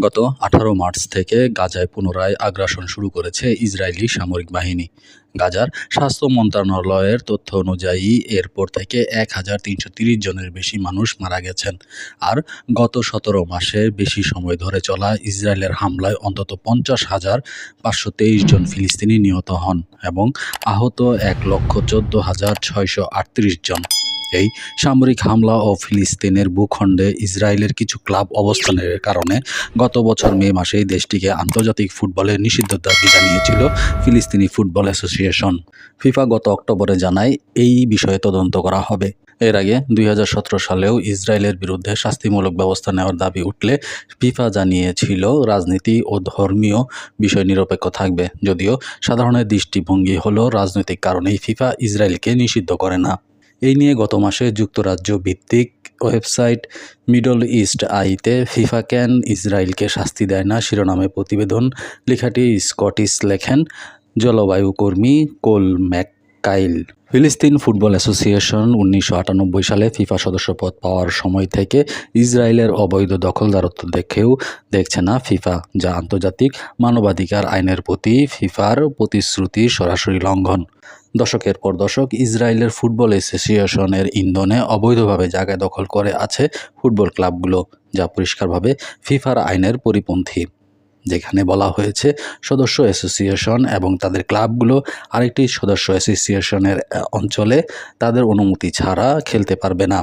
গত 18 মার্চ থেকে গাজায় পুনরায় আগ্রাসন শুরু করেছে ইসরায়েলি সামরিক বাহিনী। গাজার স্বাস্থ্য মন্ত্রণালয়ের তথ্য অনুযায়ী এরপর থেকে 1330 জনের বেশি মানুষ মারা গেছেন। আর গত 17 মাসের বেশি সময় ধরে চলা ইসরায়েলের হামলায় অন্তত 50,523 জন ফিলিস্তিনি নিহত হন এবং আহত 1,14,638 জন। এই সামরিক হামলা ও ফিলিস্তিনের ভূখণ্ডে ইসরায়েলের কিছু ক্লাব অবস্থানের কারণে গত বছর মে মাসে দেশটিকে আন্তর্জাতিক ফুটবলে নিষিদ্ধের দাবি জানিয়েছিল ফিলিস্তিনি ফুটবল অ্যাসোসিয়েশন। ফিফা গত অক্টোবরে জানায় এই বিষয়ে তদন্ত করা হবে। এর আগে 2017 সালেও ইসরায়েলের বিরুদ্ধে শাস্তিমূলক ব্যবস্থা নেওয়ার দাবি উঠলে ফিফা জানিয়েছিল রাজনীতি ও ধর্মীয় বিষয় নিরপেক্ষ থাকবে, যদিও সাধারণের দৃষ্টিভঙ্গি হলো রাজনৈতিক কারণেই ফিফা ইসরায়েলকে নিষিদ্ধ করে না। এই নিয়ে গত মাসে যুক্তরাজ্য ভিত্তিক ওয়েবসাইট মিডল ইস্ট আইতে ফিফা কেন ইসরায়েলকে শাস্তি দেয় না শিরোনামে প্রতিবেদন লেখাটি স্কটিশ লেখেন জলবায়ু কর্মী কোল ম্যাককাইল। ফিলিস্তিন ফুটবল অ্যাসোসিয়েশন 1998 সালে ফিফা সদস্যপদ পাওয়ার সময় থেকে ইসরায়েলের অবৈধ দখলদারত্ব দেখছে না ফিফা, যা আন্তর্জাতিক মানবাধিকার আইনের প্রতি ফিফার প্রতিশ্রুতি সরাসরি লঙ্ঘন। দশকের পর দশক ইসরায়েলের ফুটবল অ্যাসোসিয়েশনের ইন্ধনে অবৈধভাবে জায়গা দখল করে আছে ফুটবল ক্লাবগুলো, যা পরিষ্কারভাবে ফিফার আইনের পরিপন্থী, যেখানে বলা হয়েছে সদস্য অ্যাসোসিয়েশন এবং তাদের ক্লাবগুলো আরেকটি সদস্য অ্যাসোসিয়েশনের অঞ্চলে তাদের অনুমতি ছাড়া খেলতে পারবে না।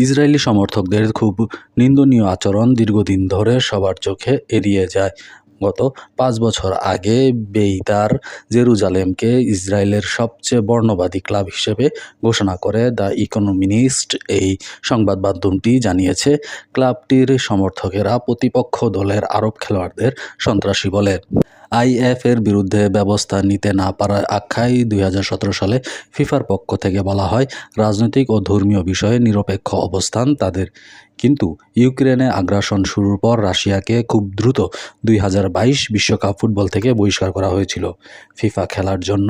ইসরায়েলি সমর্থকদের খুব নিন্দনীয় আচরণ দীর্ঘদিন ধরে সবার চোখে এড়িয়ে যায়। গত 5 বছর আগে বেইতার জেরুজালেমকে ইসরায়েলের সবচেয়ে বর্ণবাদী ক্লাব হিসেবে ঘোষণা করে দ্য ইকোনমিস্ট। এই সংবাদ মাধ্যমটি জানিয়েছে ক্লাবটির সমর্থকেরা প্রতিপক্ষ দলের আরব খেলোয়াড়দের সন্ত্রাসী বলে। আইএফ এর বিরুদ্ধে ব্যবস্থা নিতে না পারার আখ্যায় 2017 সালে ফিফার পক্ষ থেকে বলা হয় রাজনৈতিক ও ধর্মীয় বিষয়ে নিরপেক্ষ অবস্থান তাদের। কিন্তু ইউক্রেনে আগ্রাসন শুরুর পর রাশিয়াকে খুব দ্রুত 2022 বিশ্বকাপ ফুটবল থেকে বহিষ্কার করা হয়েছিল। ফিফা খেলার জন্য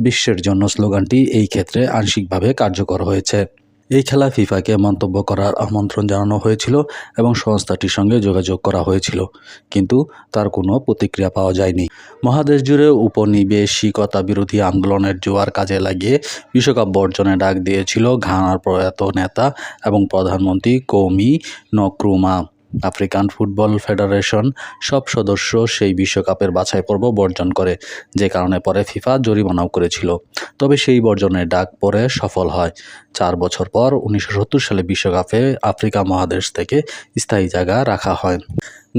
বিশ্বের জন্য স্লোগানটি এই ক্ষেত্রে আংশিকভাবে কার্যকর হয়েছে। এই খেলা ফিফাকে মন্তব্য করার আমন্ত্রণ জানানো হয়েছিল এবং সংস্থাটির সঙ্গে যোগাযোগ করা হয়েছিল, কিন্তু তার কোনো প্রতিক্রিয়া পাওয়া যায়নি। মহাদেশ জুড়ে উপনিবেশিকতা বিরোধী আন্দোলনের জোয়ার কাজে লাগিয়ে বিশ্বকাপ বর্জনের ডাক দিয়েছিল ঘানার প্রয়াত নেতা এবং প্রধানমন্ত্রী কৌমি নক্রুমা। আফ্রিকান ফুটবল ফেডারেশন সব সদস্য সেই বিশ্বকাপের বাছাই পর্ব বর্জন করে, যে কারণে পরে ফিফা জরিমানাও করেছিল। তবে সেই বর্জনের ডাক পরে সফল হয়। 4 বছর পর 1970 সালে বিশ্বকাপে আফ্রিকা মহাদেশ থেকে স্থায়ী জায়গা রাখা হয়।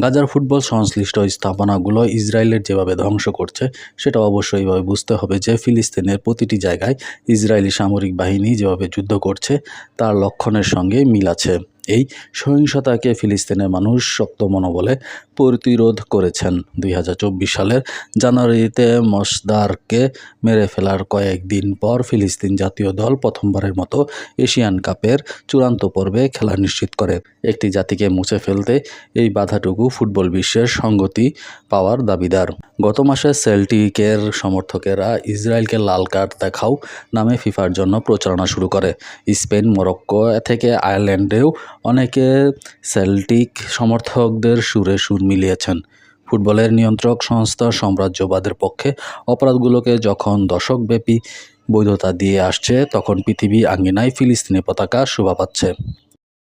গাজার ফুটবল সংশ্লিষ্ট স্থাপনাগুলো ইসরায়েলের যেভাবে ধ্বংস করছে সেটা অবশ্যই এইভাবে বুঝতে হবে যে ফিলিস্তিনের প্রতিটি জায়গায় ইসরায়েলি সামরিক বাহিনী যেভাবে যুদ্ধ করছে তার লক্ষণের সঙ্গে মিল আছে। এই সহিংসতাকে ফিলিস্তিনের মানুষ শক্ত মনোবলে প্রতিরোধ করেছেন। 2024 সালের জানুয়ারিতে মসদারকে মেরে ফেলার কয়েকদিন পর ফিলিস্তিন জাতীয় দল প্রথমবারের মতো এশিয়ান কাপের চূড়ান্ত পর্বে খেলা নিশ্চিত করে। একটি জাতিকে মুছে ফেলতে এই বাধাটুকু ফুটবল বিশ্বের সংগতি পাওয়ার দাবিদার। গত মাসে সেল্টিকের সমর্থকেরা ইসরায়েলকে লাল কার্ড দেখাও নামে ফিফার জন্য প্রচারণা শুরু করে। স্পেন, মরক্কো থেকে আয়ারল্যান্ডেও অনেকে সেল্টিক সমর্থকদের সুরে সুর মিলিয়েছেন। ফুটবলের নিয়ন্ত্রক সংস্থা সাম্রাজ্যবাদের পক্ষে অপরাধগুলোকে যখন দশকব্যাপী বৈধতা দিয়ে আসছে, তখন পৃথিবী আঙ্গিনায় ফিলিস্তিনি পতাকা শোভা পাচ্ছে।